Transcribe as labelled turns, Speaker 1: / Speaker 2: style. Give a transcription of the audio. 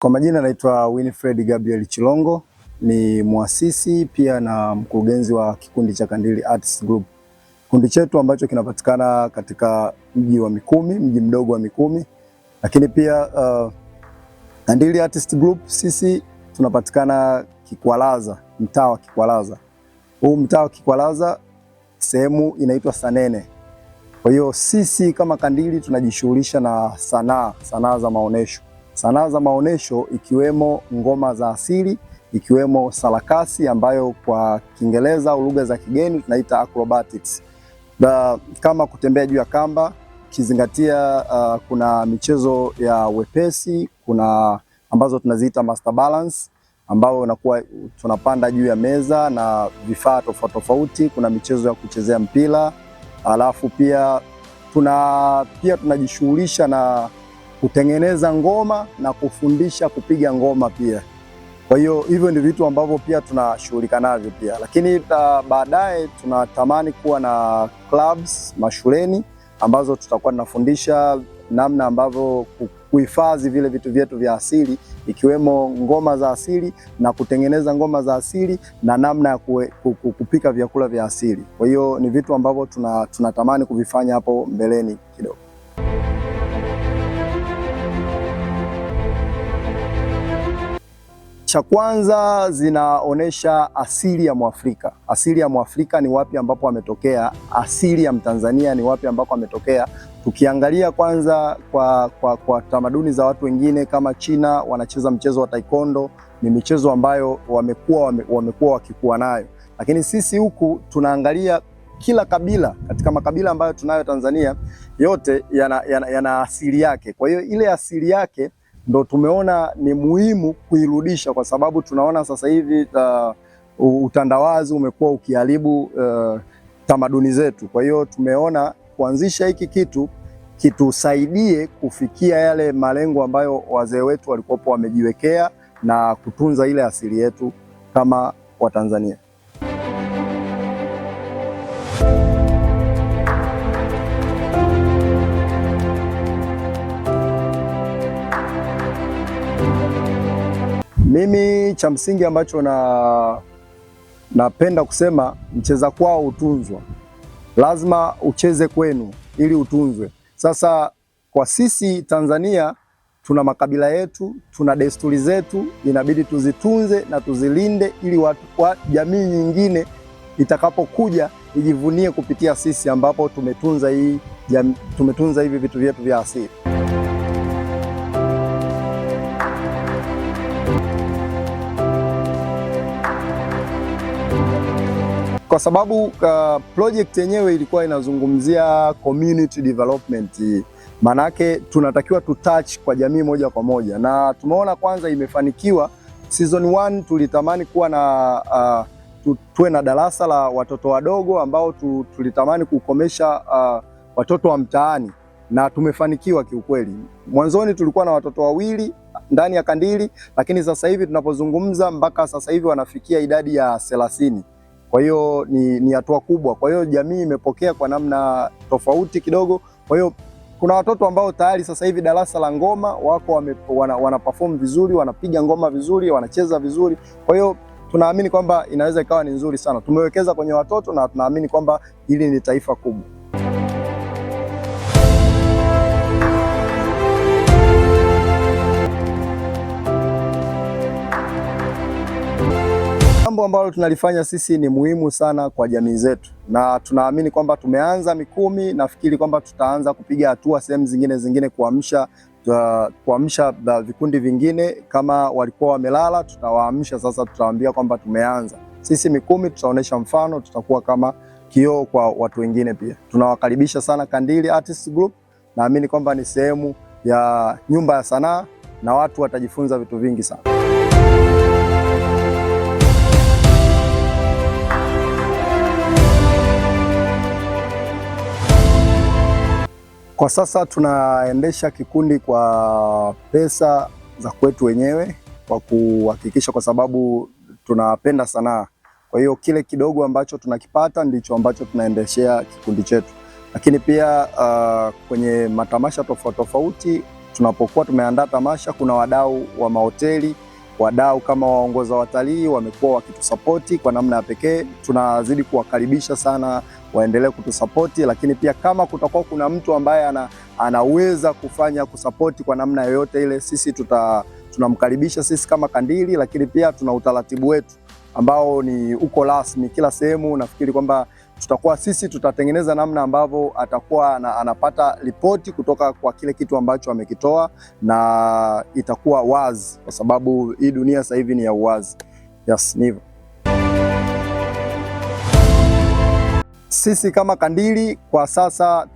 Speaker 1: Kwa majina naitwa Winifred Gabriel Chilongo, ni muasisi pia na mkurugenzi wa kikundi cha Kandili Artists Group. Kikundi chetu ambacho kinapatikana katika mji wa Mikumi, mji mdogo wa Mikumi. Lakini pia Kandili Artists Group sisi tunapatikana Kikwalaza, mtaa wa Kikwalaza. Huu mtaa wa Kikwalaza sehemu inaitwa Sanene. Kwa hiyo sisi kama Kandili tunajishughulisha na sanaa za maonesho. Sanaa za maonesho ikiwemo ngoma za asili, ikiwemo sarakasi ambayo kwa Kiingereza au lugha za kigeni tunaita acrobatics. Kama kutembea juu ya kamba, kizingatia kuna michezo ya wepesi, kuna ambazo tunaziita master balance ambao unakuwa tunapanda juu ya meza na vifaa tofauti tofauti, kuna michezo ya kuchezea mpira, alafu pia tunajishughulisha na kutengeneza ngoma na kufundisha kupiga ngoma pia. Kwa hiyo hivyo ni vitu ambavyo pia tunashughulika navyo pia, lakini baadaye tunatamani kuwa na clubs mashuleni ambazo tutakuwa tunafundisha namna ambavyo kuhifadhi vile vitu vyetu vya asili, ikiwemo ngoma za asili na kutengeneza ngoma za asili na namna ya kupika vyakula vya asili. Kwa hiyo ni vitu ambavyo tunatamani kuvifanya hapo mbeleni kidogo. Cha kwanza zinaonesha asili ya Mwafrika. Asili ya Mwafrika ni wapi ambapo ametokea, asili ya Mtanzania ni wapi ambapo ametokea. Tukiangalia kwanza kwa tamaduni za watu wengine kama China, wanacheza mchezo wa taekwondo, ni michezo ambayo wamekuwa wakikuwa nayo. Lakini sisi huku tunaangalia kila kabila, katika makabila ambayo tunayo Tanzania yote yana asili yake. Kwa hiyo ile asili yake ndo tumeona ni muhimu kuirudisha, kwa sababu tunaona sasa hivi utandawazi umekuwa ukiharibu tamaduni zetu. Kwa hiyo tumeona kuanzisha hiki kitu kitusaidie kufikia yale malengo ambayo wazee wetu walikuwa wamejiwekea na kutunza ile asili yetu kama Watanzania. Mimi cha msingi ambacho napenda kusema, mcheza kwao utunzwa. Lazima ucheze kwenu ili utunzwe. Sasa kwa sisi Tanzania tuna makabila yetu, tuna desturi zetu, inabidi tuzitunze na tuzilinde ili jamii nyingine itakapokuja ijivunie kupitia sisi ambapo tumetunza hivi vitu vyetu vya asili. Kwa sababu project yenyewe ilikuwa inazungumzia community development. Manake tunatakiwa touch kwa jamii moja kwa moja, na tumeona kwanza imefanikiwa. Season 1 tulitamani kuwa na tuwe na darasa la watoto wadogo ambao tulitamani kukomesha watoto wa mtaani, na tumefanikiwa kiukweli. Mwanzoni tulikuwa na watoto wawili ndani ya Kandili, lakini sasa hivi tunapozungumza mpaka sasa hivi wanafikia idadi ya 30. Kwa hiyo ni hatua kubwa. Kwa hiyo jamii imepokea kwa namna tofauti kidogo. Kwa hiyo kuna watoto ambao tayari sasa hivi darasa la ngoma wako wana perform vizuri, wanapiga ngoma vizuri, wanacheza vizuri. Kwa hiyo tunaamini kwamba inaweza ikawa ni nzuri sana. Tumewekeza kwenye watoto na tunaamini kwamba hili ni taifa kubwa. Jambo ambalo tunalifanya sisi ni muhimu sana kwa jamii zetu, na tunaamini kwamba tumeanza Mikumi, nafikiri kwamba tutaanza kupiga hatua sehemu zingine kuamsha vikundi vingine. Kama walikuwa wamelala, tutawaamsha sasa, tutawaambia kwamba tumeanza. Sisi Mikumi tutaonesha mfano, tutakuwa kama kioo kwa watu wengine pia. Tunawakaribisha sana Kandili Artists Group. Naamini kwamba ni sehemu ya nyumba ya sanaa na watu watajifunza vitu vingi sana. Kwa sasa tunaendesha kikundi kwa pesa za kwetu wenyewe, kwa kuhakikisha, kwa sababu tunapenda sanaa. Kwa hiyo kile kidogo ambacho tunakipata ndicho ambacho tunaendeshea kikundi chetu. Lakini pia kwenye matamasha tofauti tunapokuwa tumeandaa tamasha, kuna wadau wa mahoteli, wadau kama waongoza watalii wamekuwa wakitusapoti kwa namna ya pekee. Tunazidi kuwakaribisha sana waendelee kutusapoti, lakini pia kama kutakuwa kuna mtu ambaye anaweza kufanya kusapoti kwa namna yoyote ile, sisi tunamkaribisha sisi kama Kandili, lakini pia tuna utaratibu wetu ambao ni uko rasmi kila sehemu. Nafikiri kwamba tutatengeneza namna ambavyo atakuwa anapata ripoti kutoka kwa kile kitu ambacho amekitoa, na itakuwa wazi, kwa sababu hii dunia sasa hivi ni ya uwazi. Yes, ni hivyo. Sisi kama Kandili kwa sasa